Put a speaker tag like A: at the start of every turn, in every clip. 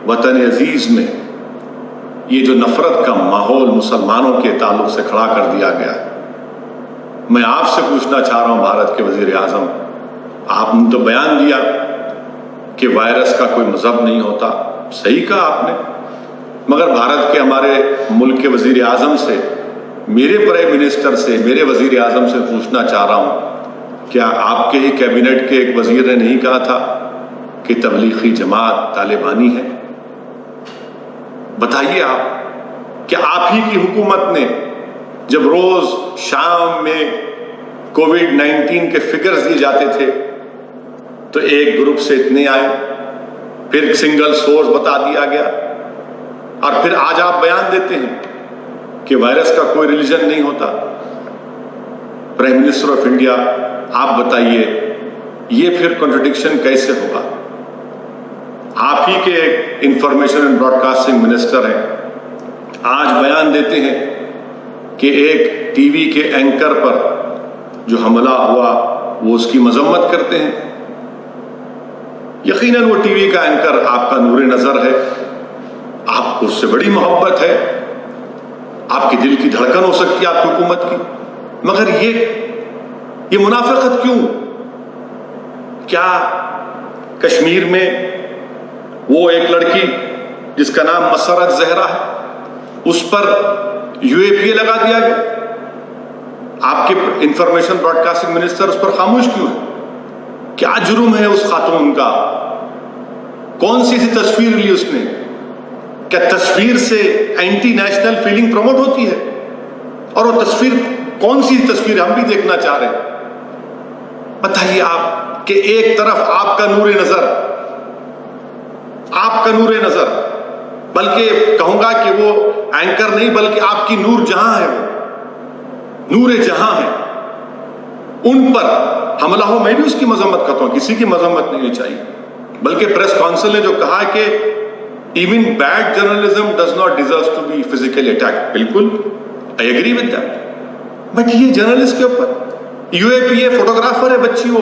A: वतन अजीज में ये जो नफरत का माहौल मुसलमानों के ताल्लुक से खड़ा कर दिया गया, मैं आपसे पूछना चाह रहा हूं भारत के वजीर आजम, आपने तो बयान दिया कि वायरस का कोई मजहब नहीं होता, सही कहा आपने, मगर भारत के हमारे मुल्क के वजीर आजम से, मेरे प्राइम मिनिस्टर से, मेरे वजीर आजम से पूछना चाह रहा हूं, क्या आपके ही कैबिनेट के एक वजीर ने नहीं कहा था कि तबलीगी जमात तालिबानी है? बताइए आप, क्या आप ही की हुकूमत ने जब रोज शाम में कोविड-19 के फिगर्स दिए जाते थे तो एक ग्रुप से इतने आए, फिर सिंगल सोर्स बता दिया गया, और फिर आज आप बयान देते हैं कि वायरस का कोई रिलीजन नहीं होता? प्राइम मिनिस्टर ऑफ इंडिया, आप बताइए ये फिर कॉन्ट्रडिक्शन कैसे होगा? आप ही के इंफॉर्मेशन एंड ब्रॉडकास्टिंग मिनिस्टर हैं, आज बयान देते हैं कि एक टीवी के एंकर पर जो हमला हुआ वो उसकी मजम्मत करते हैं। यकीनन वो टीवी का एंकर आपका नूरे नजर है, आपको उससे बड़ी मोहब्बत है, आपके दिल की धड़कन हो सकती है आपकी हुकूमत की, मगर ये मुनाफिकत क्यों? क्या कश्मीर में वो एक लड़की जिसका नाम मसरत जहरा है, उस पर यूएपीए लगा दिया गया? आपके इंफॉर्मेशन ब्रॉडकास्टिंग मिनिस्टर उस पर खामोश क्यों है? क्या जुर्म है उस खातून का? कौन सी तस्वीर ली उसने? क्या तस्वीर से एंटी नेशनल फीलिंग प्रमोट होती है? और वो तस्वीर कौन सी तस्वीर हम भी देखना चाह रहे हैं? बताइए आप कि एक तरफ आपका नूरे नजर, बल्कि कहूंगा कि वो एंकर नहीं बल्कि आपकी नूर जहां है, वो नूरे जहां है, उन पर हमला हो, मैं भी उसकी मजम्मत करता हूं, किसी की मजम्मत नहीं चाहिए, बल्कि प्रेस काउंसिल ने जो कहा कि even bad journalism does not deserve to be physically attack, बिल्कुल I agree with that, but ये जर्नलिस्ट के ऊपर यूएपीए, फोटोग्राफर है बच्ची, वो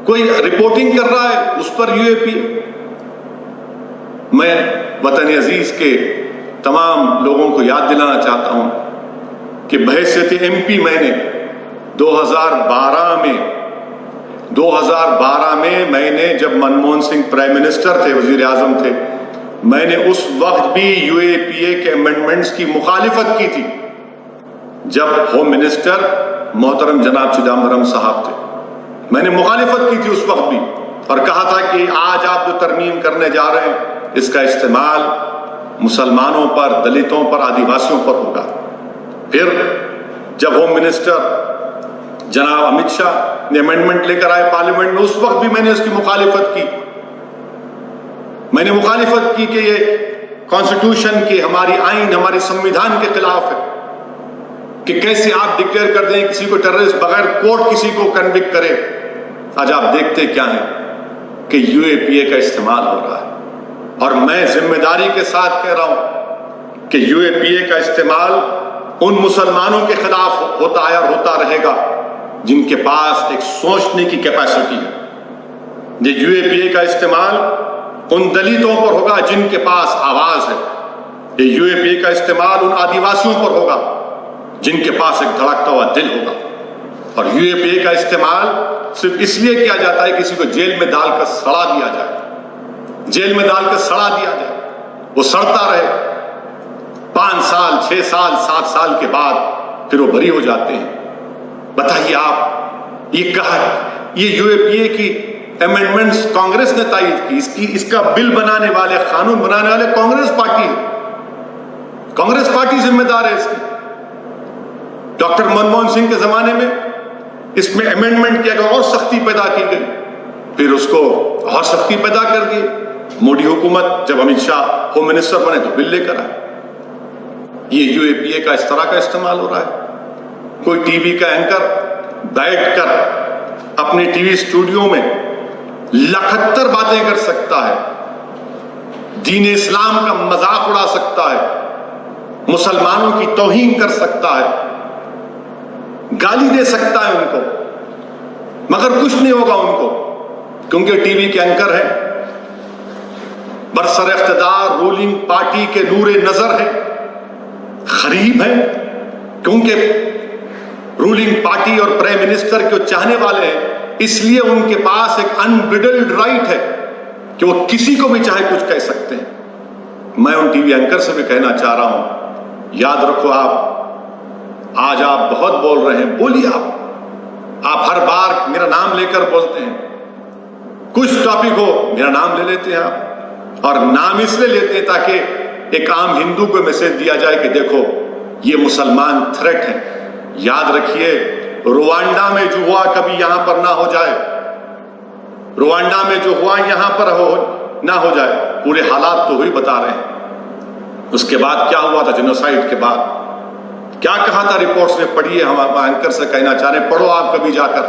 A: कोई रिपोर्टिंग कर रहा है, उस पर यूएपीए। मैं वतन अजीज के तमाम लोगों को याद दिलाना चाहता हूं कि बहैसियत एमपी मैंने 2012 में मैंने, जब मनमोहन सिंह प्राइम मिनिस्टर थे, वजीर आजम थे, मैंने उस वक्त भी यूएपीए के अमेंडमेंट्स की मुखालिफत की थी, जब होम मिनिस्टर मोहतरम जनाब चिदम्बरम साहब थे। मैंने मुखालिफत की थी उस वक्त भी और कहा था कि आज आप जो तरमीम करने जा रहे हैं इसका इस्तेमाल मुसलमानों पर, दलितों पर, आदिवासियों पर होगा। फिर जब होम मिनिस्टर जनाब अमित शाह ने अमेंडमेंट लेकर आए पार्लियामेंट में, उस वक्त भी मैंने उसकी मुखालिफत की। मैंने मुखालिफत की कि ये कॉन्स्टिट्यूशन की, हमारी आइन, हमारे संविधान के खिलाफ है कि कैसे आप डिक्लेयर कर दें किसी को टेररिस्ट, बगैर कोर्ट किसी को कन्विक्ट करे। आज आप देखते क्या है कि यूएपीए का इस्तेमाल हो रहा है, और मैं जिम्मेदारी के साथ कह रहा हूं कि यूएपीए का इस्तेमाल उन मुसलमानों के खिलाफ होता है और होता रहेगा जिनके पास एक सोचने की कैपेसिटी है। ये यूएपीए का इस्तेमाल उन दलितों पर होगा जिनके पास आवाज है। ये यूएपीए का इस्तेमाल उन आदिवासियों पर होगा जिनके पास एक धड़कता हुआ दिल होगा। और यूएपीए का इस्तेमाल सिर्फ इसलिए किया जाता है किसी को जेल में डालकर सड़ा दिया जाए, जेल में डालकर सड़ा दिया जाए, वो सड़ता रहे 5 साल, 6 साल, 7 साल के बाद फिर वो बरी हो जाते हैं। बताइए आप, ये कहा, ये यूएपीए की अमेंडमेंट्स कांग्रेस ने तायद की, इसका बिल बनाने वाले, कानून बनाने वाले कांग्रेस पार्टी है, कांग्रेस पार्टी जिम्मेदार है इसकी। डॉक्टर मनमोहन सिंह के जमाने में इसमें अमेंडमेंट किया गया और सख्ती पैदा की गई, फिर उसको और सख्ती पैदा कर दी। मोदी हुकूमत जब अमित शाह होम मिनिस्टर बने तो बिल लेकर आए। ये यूएपीए का इस तरह का इस्तेमाल हो रहा है। कोई टीवी का एंकर बैठकर अपने टीवी स्टूडियो में 71 बातें कर सकता है, दीन इस्लाम का मजाक उड़ा सकता है, मुसलमानों की तौहीन कर सकता है, गाली दे सकता है उनको, मगर कुछ नहीं होगा उनको, क्योंकि टीवी के एंकर है। बरसर इख्तिदार रूलिंग पार्टी के नूरे नजर है, गरीब है, क्योंकि रूलिंग पार्टी और प्राइम मिनिस्टर के चाहने वाले हैं, इसलिए उनके पास एक अनब्रिडल्ड राइट है कि वो किसी को भी चाहे कुछ कह सकते हैं। मैं उन टीवी एंकर से भी कहना चाह रहा हूं, याद रखो आज आप बहुत बोल रहे हैं, बोलिए आप हर बार मेरा नाम लेकर बोलते हैं, कुछ टॉपिक हो मेरा नाम ले लेते हैं आप, और नाम इसलिए लेते हैं ताकि एक आम हिंदू को मैसेज दिया जाए कि देखो ये मुसलमान थ्रेट है। याद रखिए, रुवांडा में जो हुआ कभी यहां पर ना हो जाए, रुवांडा में जो हुआ यहां पर ना हो जाए। पूरे हालात तो वही बता रहे हैं। उसके बाद क्या हुआ था, जेनोसाइड के बाद क्या कहा था रिपोर्ट्स में, पढ़िए, हम एंकर से कहना चाह रहे हैं, पढ़ो आप कभी जाकर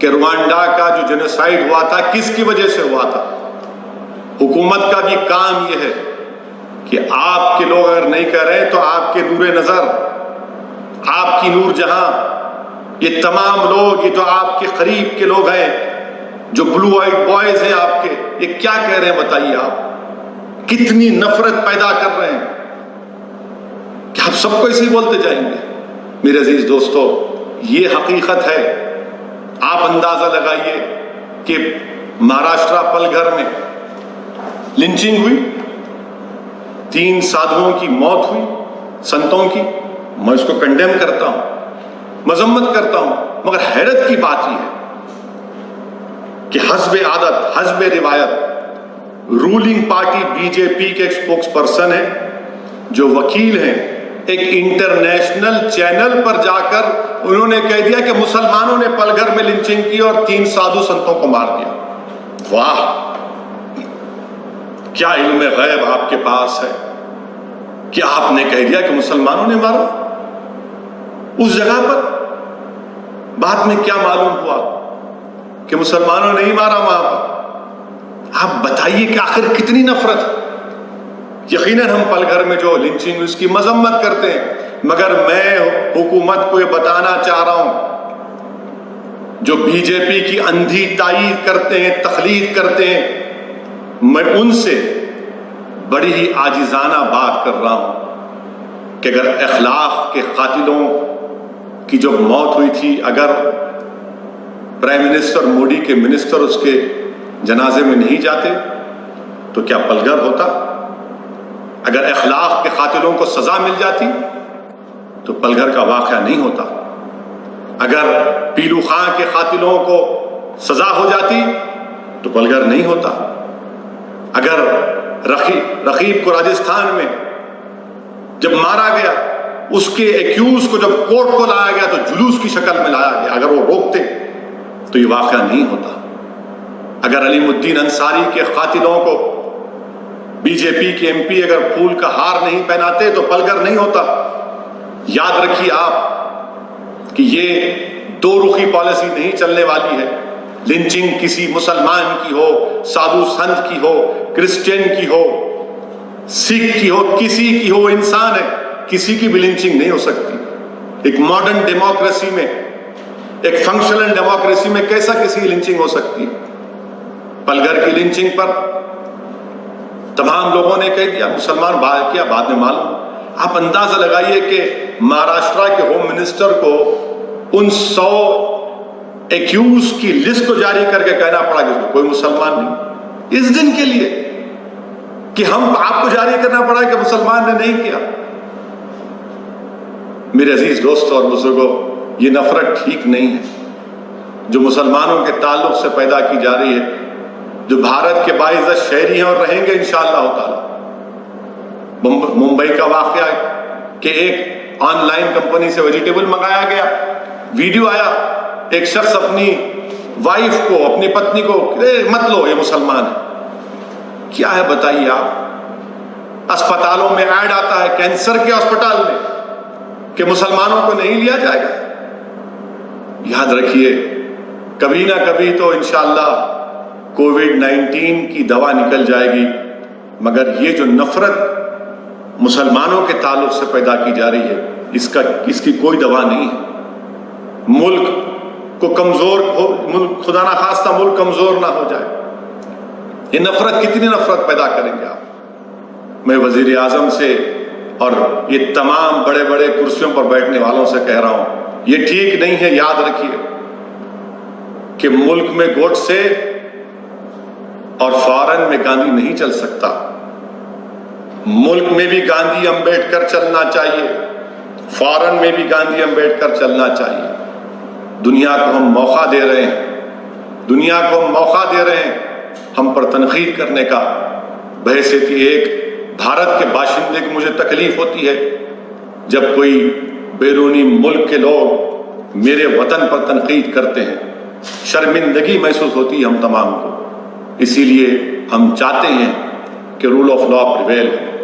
A: कि रुवांडा का जो जेनोसाइड हुआ था किसकी वजह से हुआ था। हुकूमत का भी काम यह है कि आपके लोग अगर नहीं कर रहे तो आपके नूरे नजर, आपकी नूर जहां, ये तमाम लोग, ये जो आपके करीब के लोग हैं, जो ब्लू आइड बॉयज हैं आपके, ये क्या कह रहे हैं बताइए आप, कितनी नफरत पैदा कर रहे हैं कि आप सबको इसी बोलते जाएंगे। मेरे अजीज दोस्तों, ये हकीकत है। आप अंदाजा लगाइए कि महाराष्ट्र पलघर में लिंचिंग हुई, 3 साधुओं की मौत हुई, संतों की। मैं इसको कंडेम करता हूं, मजम्मत करता हूं, मगर हैरत की बात यह है कि हस्बे आदत, हस्बे रिवायत, रूलिंग पार्टी बीजेपी के एक स्पोक्स पर्सन है, जो वकील हैं, एक इंटरनेशनल चैनल पर जाकर उन्होंने कह दिया कि मुसलमानों ने पलघर में लिंचिंग की और 3 साधु संतों को मार दिया। वाह, क्या इल्म गैब आपके पास है कि आपने कह दिया कि मुसलमानों ने मारा। उस जगह पर बाद में क्या मालूम हुआ कि मुसलमानों ने नहीं मारा वहां पर। आप बताइए कि आखिर कितनी नफरत है। यकीनन हम पलघर में जो लिंचिंग उसकी मजम्मत करते हैं, मगर मैं हुकूमत को ये बताना चाह रहा हूं, जो बीजेपी की अंधी तायीद करते हैं, तखलीद करते हैं, मैं उनसे बड़ी ही आजिजाना बात कर रहा हूं कि अगर अखलाक के कातिलों की जो मौत हुई थी, अगर प्राइम मिनिस्टर मोदी के मिनिस्टर उसके जनाजे में नहीं जाते तो क्या पलघर होता? अगर अखलाक के कातिलों को सजा मिल जाती तो पलघर का वाक़या नहीं होता। अगर पीलू खां के कातिलों को सजा हो जाती तो पलघर नहीं होता। अगर रकीब को राजस्थान में जब मारा गया, उसके एक्यूज को जब कोर्ट को लाया गया तो जुलूस की शक्ल में लाया गया, अगर वो रोकते तो ये वाक़या नहीं होता। अगर अलीमुद्दीन अंसारी के कातिलों को बीजेपी के एमपी अगर फूल का हार नहीं पहनाते तो पलघर नहीं होता। याद रखिए आप कि ये दो रुखी पॉलिसी नहीं चलने वाली है। लिंचिंग किसी मुसलमान की हो, साधु संत की हो, क्रिश्चियन की हो, सिख की हो, किसी की हो, इंसान है, किसी की भी लिंचिंग नहीं हो सकती। एक मॉडर्न डेमोक्रेसी में, एक फंक्शनल डेमोक्रेसी में कैसा किसी की लिंचिंग हो सकती है? पलघर की लिंचिंग पर तमाम लोगों ने कह दिया मुसलमान किया, बाद में मालूम। आप अंदाजा लगाइए कि महाराष्ट्र के होम मिनिस्टर को उन 100 एक्यूज की लिस्ट को जारी करके कहना पड़ा कि कोई मुसलमान नहीं, इस दिन के लिए कि हम आपको जारी करना पड़ा कि मुसलमान ने नहीं किया। मेरे अजीज दोस्तों और बुजुर्गों, ये नफरत ठीक नहीं है जो मुसलमानों के ताल्लुक से पैदा की जा रही है, जो भारत के बाइज़्ज़त शहरी हैं और रहेंगे इंशाअल्लाह ताला। मुंबई का वाकया है कि एक ऑनलाइन कंपनी से वेजिटेबल मंगाया गया, वीडियो आया, एक शख्स अपनी वाइफ को, अपनी पत्नी को, मत लो ये मुसलमान है। क्या है बताइए आप? अस्पतालों में ऐड आता है, कैंसर के अस्पताल में, कि मुसलमानों को नहीं लिया जाएगा। याद रखिए, कभी ना कभी तो इंशाअल्लाह कोविड-19 की दवा निकल जाएगी, मगर ये जो नफरत मुसलमानों के ताल्लुक से पैदा की जा रही है, इसकी कोई दवा नहीं है। मुल्क को कमजोर हो, खुदा ना खास्ता मुल्क कमजोर ना हो जाए, ये नफरत, कितनी नफरत पैदा करेंगे आप। मैं वजीर आजम से और ये तमाम बड़े बड़े कुर्सियों पर बैठने वालों से कह रहा हूं, ये ठीक नहीं है। याद रखिए कि मुल्क में गोडसे और फॉरेन में गांधी नहीं चल सकता। मुल्क में भी गांधी अंबेडकर चलना चाहिए, फॉरेन में भी गांधी अंबेडकर चलना चाहिए। दुनिया को हम मौका दे रहे हैं, दुनिया को हम मौका दे रहे हैं हम पर तनकीद करने का। बहैसियत एक भारत के बाशिंदे की मुझे तकलीफ होती है जब कोई बैरूनी मुल्क के लोग मेरे वतन पर तनकीद करते हैं, शर्मिंदगी महसूस होती है हम तमाम को। इसीलिए हम चाहते हैं कि रूल ऑफ लॉ प्रिवेल हो।